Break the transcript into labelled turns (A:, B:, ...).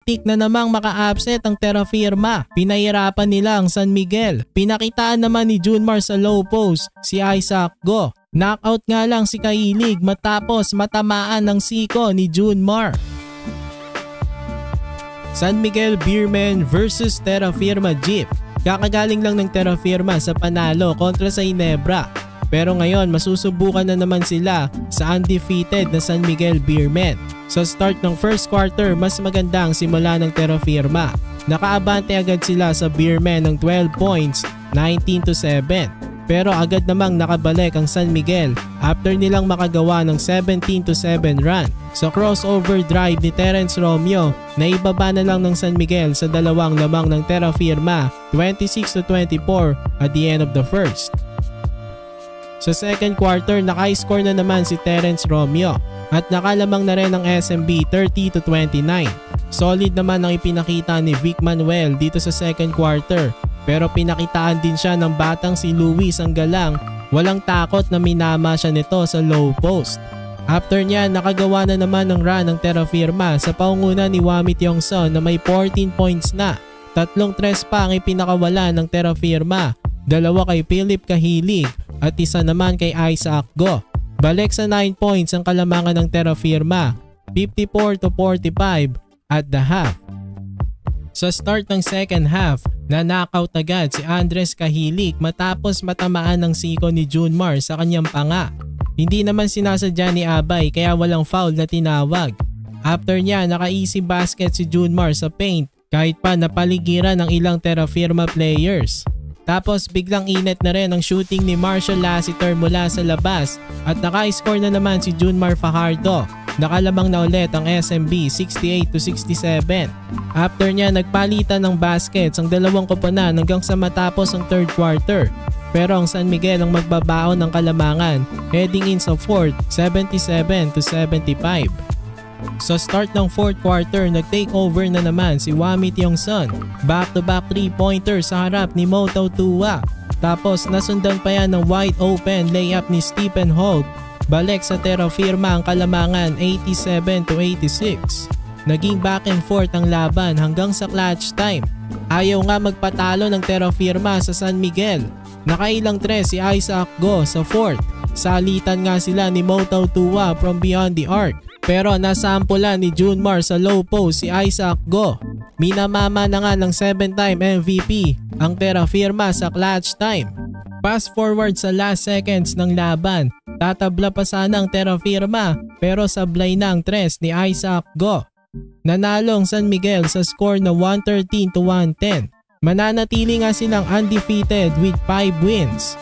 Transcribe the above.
A: Muntik na namang maka-upset ang Terra Firma. Pinahirapan nila ang San Miguel. Pinakitaan naman ni Junmar sa low post si Isaac Go. Knockout nga lang si Kahilig matapos matamaan ng siko ni Junmar. San Miguel Beermen versus Terra Firma Jeep. Kakagaling lang ng Terra Firma sa panalo kontra sa Ginebra. Pero ngayon masusubukan na naman sila sa undefeated na San Miguel Beermen. Sa start ng first quarter, mas maganda ang simula ng Terra Firma. Nakaabante agad sila sa Beermen ng 12 points, 19-7. Pero agad namang nakabalik ang San Miguel after nilang makagawa ng 17-7 run. Sa crossover drive ni Terence Romeo, naibaba na lang ng San Miguel sa dalawang lamang ng Terra Firma, 26-24 at the end of the first. Sa second quarter, naka-score na naman si Terence Romeo at nakalamang na rin ang SMB 30-29. Solid naman ang ipinakita ni Vic Manuel dito sa second quarter, pero pinakitaan din siya ng batang si Luis ang galang. Walang takot na minama siya nito sa low post. After niya, nakagawa na naman ng run ng Terra Firma sa paunguna ni Wami Tiongson na may 14 points na. 3 tres pa ang ipinakawala ng Terra Firma, 2 kay Philip Kahilig at 1 naman kay Isaac Go. Balik sa 9 points ang kalamangan ng Terra Firma, 54-45 at the half. Sa start ng second half, na-knockout agad si Andres Kahilig matapos matamaan ng siko ni Junmar sa kanyang panga. Hindi naman sinasadya ni Abay kaya walang foul na tinawag. After niya, naka-easy basket si Junmar sa paint kahit pa napaligiran ng ilang Terra Firma players. Tapos biglang init na rin ang shooting ni Marshall Lassiter mula sa labas at naka-score na naman si Junmar Fajardo. Nakalamang na ulit ang SMB 68-67. After niya, nagpalitan ng baskets ang dalawang koponan hanggang sa matapos ang third quarter. Pero ang San Miguel ang magbabaon ng kalamangan heading in sa fourth, 77-75. Sa start ng fourth quarter, nag-take over na naman si Wami Tiongson. Back-to-back 3-pointer sa harap ni Moto Tua. Tapos nasundan pa yan ng wide open layup ni Stephen Holt. Balik sa Terra Firma ang kalamangan 87-86. Naging back and forth ang laban hanggang sa clutch time. Ayaw nga magpatalo ng Terra Firma sa San Miguel. Nakailang tres si Isaac Go sa fourth. Salitan nga sila ni Moto Tua from beyond the arc. Pero nasampulan ni Junmar sa low post si Isaac Go. Minamama na nga ng 7-time MVP ang Terra Firma sa clutch time. Fast forward sa last seconds ng laban, tatabla pa sana ang Terra Firma pero sablay na ang tres ni Isaac Go. Nanalo ang San Miguel sa score na 113-110. Mananatili nga silang undefeated with 5 wins.